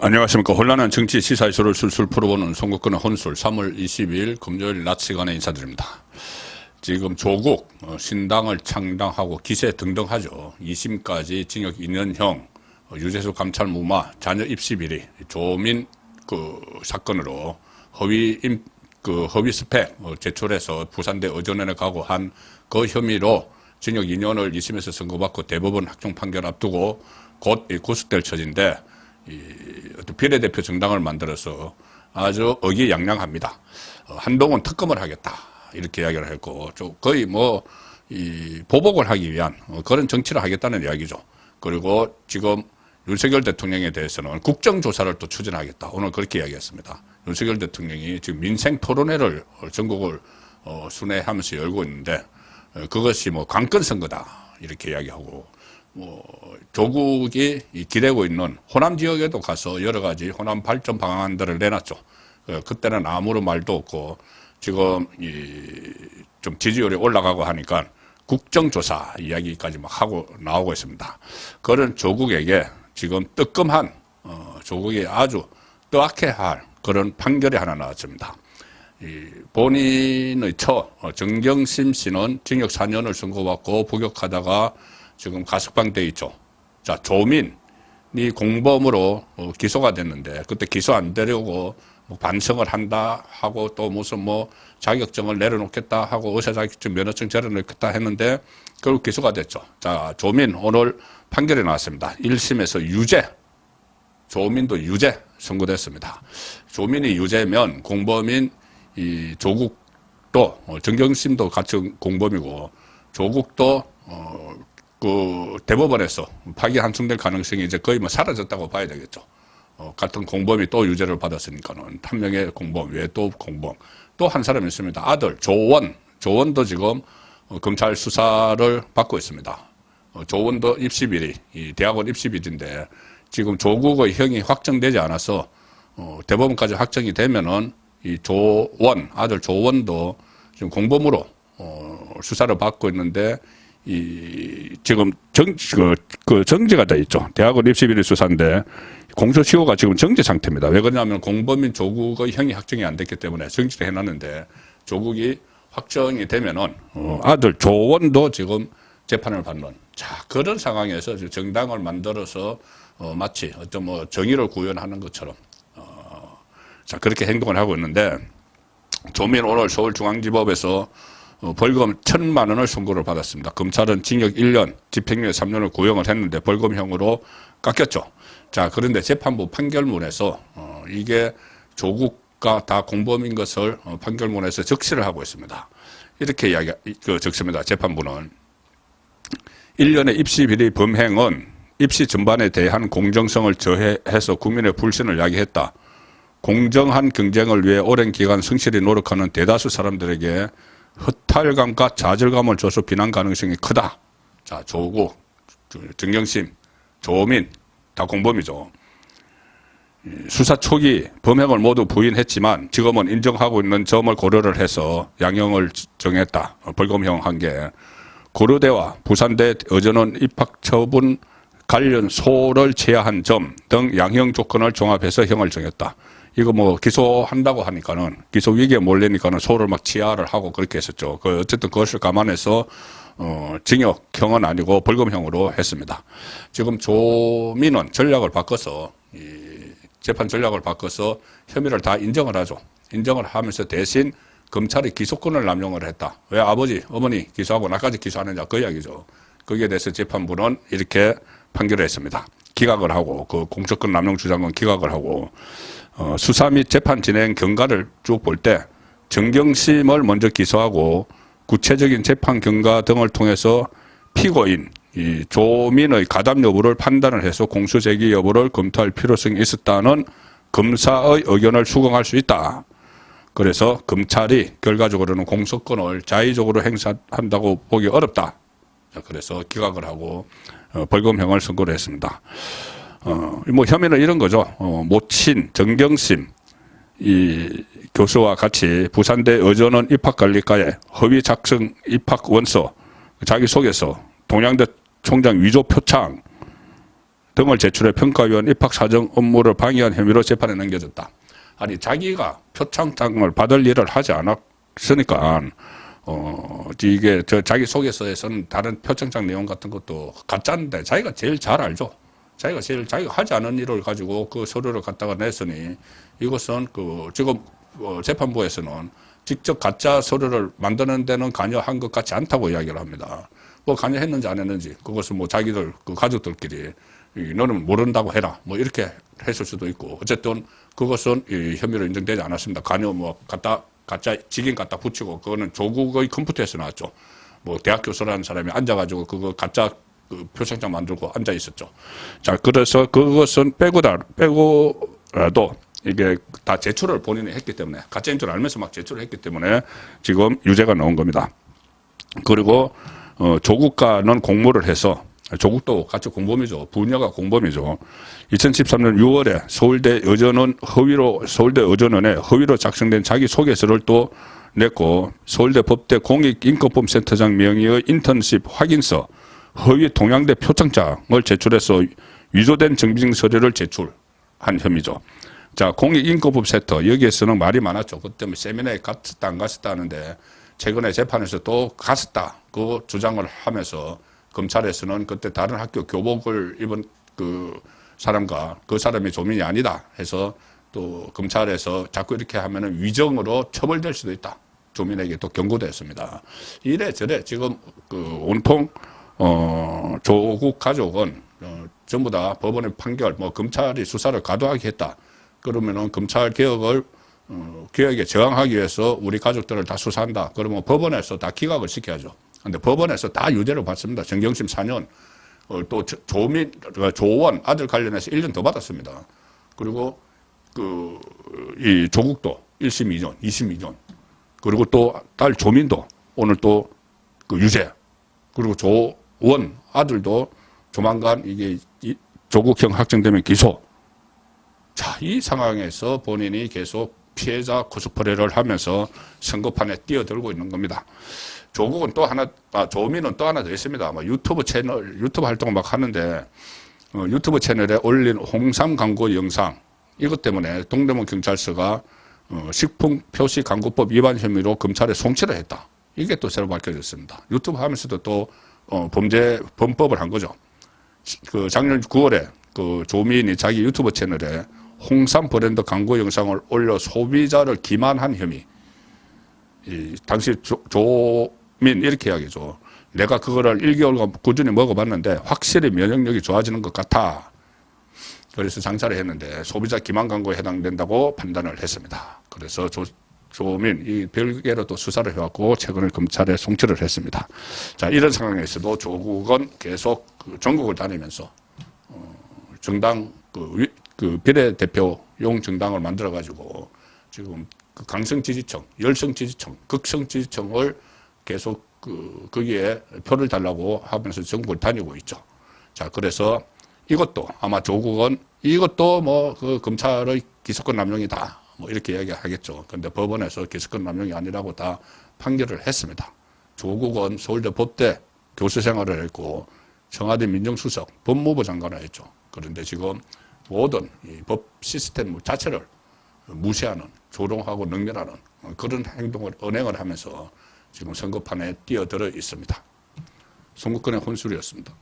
안녕하십니까. 혼란한 정치 시사 이슈를 술술 풀어보는 송국근의 혼술 3월 20일 금요일 낮 시간에 인사드립니다. 지금 조국 신당을 창당하고 기세 등등하죠. 2심까지 징역 2년형 유재수 감찰 무마 자녀 입시 비리 조민 사건으로 허위 스펙 제출해서 부산대 의전원에 가고 한 그 혐의로 징역 2년을 2심에서 선고받고 대법원 확정 판결 앞두고 곧 구속될 처지인데 어떤 비례대표 정당을 만들어서 아주 의기양양합니다. 한동훈 특검을 하겠다 이렇게 이야기를 했고 거의 보복을 하기 위한 그런 정치를 하겠다는 이야기죠. 그리고 지금 윤석열 대통령에 대해서는 국정조사를 또 추진하겠다. 오늘 그렇게 이야기했습니다. 윤석열 대통령이 지금 민생 토론회를 전국을 순회하면서 열고 있는데 그것이 관건 선거다 이렇게 이야기하고 조국이 기대고 있는 호남 지역에도 가서 여러 가지 호남 발전 방안들을 내놨죠. 그때는 아무런 말도 없고 지금 좀 지지율이 올라가고 하니까 국정조사 이야기까지 막 하고 나오고 있습니다. 그런 조국에게 지금 뜨끔한 조국이 아주 뜨악해할 그런 판결이 하나 나왔습니다. 본인의 정경심 씨는 징역 4년을 선고받고 복역하다가 지금 가석방돼 있죠. 자, 조민이 공범으로 기소가 됐는데 그때 기소 안 되려고 반성을 한다 하고 또 무슨 자격증을 내려놓겠다 하고 의사 자격증 면허증 내려놓겠다 했는데 결국 기소가 됐죠. 자, 조민 오늘 판결이 나왔습니다. 1심에서 유죄. 조민도 유죄 선고됐습니다. 조민이 유죄면 공범인 조국도 정경심도 같은 공범이고 조국도 대법원에서 파기 환송될 가능성이 이제 거의 사라졌다고 봐야 되겠죠. 같은 공범이 또 유죄를 받았으니까는 한 명의 공범 외에 또 공범 또 한 사람이 있습니다. 아들 조원도 지금 검찰 수사를 받고 있습니다. 조원도 입시비리 대학원 입시비리인데 지금 조국의 형이 확정되지 않아서 대법원까지 확정이 되면은 아들 조원도 지금 공범으로 수사를 받고 있는데 지금 정지가 돼 있죠. 대학원 입시비리 수사인데 공소시효가 지금 정지 상태입니다. 왜 그러냐면 공범인 조국의 형이 확정이 안 됐기 때문에 정지를 해놨는데 조국이 확정이 되면은 아들 조원도 지금 재판을 받는 그런 상황에서 정당을 만들어서 마치 어떤 정의를 구현하는 것처럼 그렇게 행동을 하고 있는데 조민 오늘 서울중앙지법에서 벌금 1,000만 원을 선고를 받았습니다. 검찰은 징역 1년, 집행유예 3년을 구형을 했는데 벌금형으로 깎였죠. 자, 그런데 재판부 판결문에서 이게 조국가 다 공범인 것을 판결문에서 적시를 하고 있습니다. 이렇게 적습니다. 재판부는 1년의 입시비리 범행은 입시 전반에 대한 공정성을 저해해서 국민의 불신을 야기했다. 공정한 경쟁을 위해 오랜 기간 성실히 노력하는 대다수 사람들에게 허탈감과 좌절감을 줘서 비난 가능성이 크다. 자, 조국, 정경심, 조민 다 공범이죠. 수사 초기 범행을 모두 부인했지만 지금은 인정하고 있는 점을 고려를 해서 양형을 정했다. 벌금형 1개. 고려대와 부산대 의전원 입학 처분 관련 소를 제하한 점 등 양형 조건을 종합해서 형을 정했다. 이거 기소한다고 하니까는 기소 위기에 몰리니까는 소를 치하를 하고 그렇게 했었죠. 어쨌든 그것을 감안해서 징역형은 아니고 벌금형으로 했습니다. 지금 조민은 전략을 바꿔서 재판 전략을 바꿔서 혐의를 다 인정을 하죠. 인정을 하면서 대신 검찰이 기소권을 남용을 했다. 왜 아버지, 어머니 기소하고 나까지 기소하느냐 그 이야기죠. 거기에 대해서 재판부는 이렇게 판결을 했습니다. 기각을 하고 그 공소권 남용 주장은 기각을 하고 수사 및 재판 진행 경과를 쭉 볼 때 정경심을 먼저 기소하고 구체적인 재판 경과 등을 통해서 피고인 조민의 가담 여부를 판단을 해서 공소 제기 여부를 검토할 필요성이 있었다는 검사의 의견을 수긍할 수 있다. 그래서 검찰이 결과적으로는 공소권을 자의적으로 행사한다고 보기 어렵다. 그래서 기각을 하고 벌금형을 선고를 했습니다. 혐의는 이런 거죠. 모친, 정경심, 교수와 같이 부산대 의전원 입학관리과에 허위 작성 입학 원서, 자기소개서, 동양대 총장 위조 표창 등을 제출해 평가위원 입학사정 업무를 방해한 혐의로 재판에 넘겨졌다. 아니 자기가 표창장을 받을 일을 하지 않았으니까 이게 자기 소개서에서는 다른 표창장 내용 같은 것도 가짜인데 자기가 제일 잘 알죠. 자기가 하지 않은 일을 가지고 그 서류를 갖다가 냈으니 이것은 지금 재판부에서는 직접 가짜 서류를 만드는 데는 관여한 것 같지 않다고 이야기를 합니다. 뭐 관여했는지 안 했는지 그것은 뭐 자기들 가족들끼리 너는 모른다고 해라 뭐 이렇게 했을 수도 있고 어쨌든 그것은 혐의로 인정되지 않았습니다. 관여 뭐 가짜 직인 갖다 붙이고 그거는 조국의 컴퓨터에서 나왔죠. 뭐 대학 교수라는 사람이 앉아가지고 그거 가짜 표창장 만들고 앉아 있었죠. 자 그래서 그것은 빼고라도 이게 다 제출을 본인이 했기 때문에 가짜인 줄 알면서 막 제출을 했기 때문에 지금 유죄가 나온 겁니다. 그리고 조국과는 공모를 해서 조국도 같이 공범이죠. 부녀가 공범이죠. 2013년 6월에 서울대 의전원에 허위로 작성된 자기 소개서를 또 냈고 서울대 법대 공익인권법센터장 명의의 인턴십 확인서 허위 동양대 표창장을 제출해서 위조된 증빙 서류를 제출한 혐의죠. 자, 공익인권법센터 여기에서는 말이 많았죠. 그때 뭐 세미나에 갔었다 안 갔었다 하는데 최근에 재판에서 또 갔었다 그 주장을 하면서 검찰에서는 그때 다른 학교 교복을 입은 그 사람과 그 사람이 조민이 아니다 해서 또 검찰에서 자꾸 이렇게 하면은 위정으로 처벌될 수도 있다. 조민에게 또 경고도 했습니다. 이래저래 지금 온통 조국 가족은 전부 다 법원의 판결, 뭐 검찰이 수사를 과도하게 했다. 그러면은 검찰 개혁에 저항하기 위해서 우리 가족들을 다 수사한다. 그러면 법원에서 다 기각을 시켜야죠. 근데 법원에서 다 유죄를 받습니다. 정경심 4년, 또 조원 아들 관련해서 1년 더 받았습니다. 그리고 이 조국도 1심 2년, 2심 2년. 그리고 또 딸 조민도 오늘 또 유죄. 그리고 조원 아들도 조만간 이게 조국형 확정되면 기소. 자, 이 상황에서 본인이 계속 피해자 코스프레를 하면서 선거판에 뛰어들고 있는 겁니다. 조국은 또 하나, 조민은 또 하나 더 있습니다. 아마 유튜브 활동을 막 하는데, 유튜브 채널에 올린 홍삼 광고 영상, 이것 때문에 동대문 경찰서가 식품 표시 광고법 위반 혐의로 검찰에 송치를 했다. 이게 또 새로 밝혀졌습니다. 유튜브 하면서도 또 범법을 한 거죠. 작년 9월에 조민이 자기 유튜브 채널에 홍삼 브랜드 광고 영상을 올려 소비자를 기만한 혐의. 당시 조민 이렇게 이야기죠. 내가 그거를 1개월간 꾸준히 먹어봤는데 확실히 면역력이 좋아지는 것 같아. 그래서 장사를 했는데 소비자 기만 광고에 해당된다고 판단을 했습니다. 그래서 조민 이 별개로 또 수사를 해왔고 최근에 검찰에 송치를 했습니다. 자, 이런 상황에서도 조국은 계속 전국을 다니면서 정당 비례대표용 정당을 만들어 가지고 지금 강성 지지층, 열성 지지층, 극성 지지층을 계속 거기에 표를 달라고 하면서 전국을 다니고 있죠. 자, 그래서 이것도 아마 조국은 이것도 뭐 검찰의 기소권 남용이다. 뭐 이렇게 이야기하겠죠. 근데 법원에서 기소권 남용이 아니라고 다 판결을 했습니다. 조국은 서울대 법대 교수 생활을 했고 청와대 민정수석, 법무부 장관을 했죠. 그런데 지금 모든 이 법 시스템 자체를 무시하는, 조롱하고 능멸하는 그런 언행을 하면서 지금 선거판에 뛰어들어 있습니다. 선거권의 혼술이었습니다.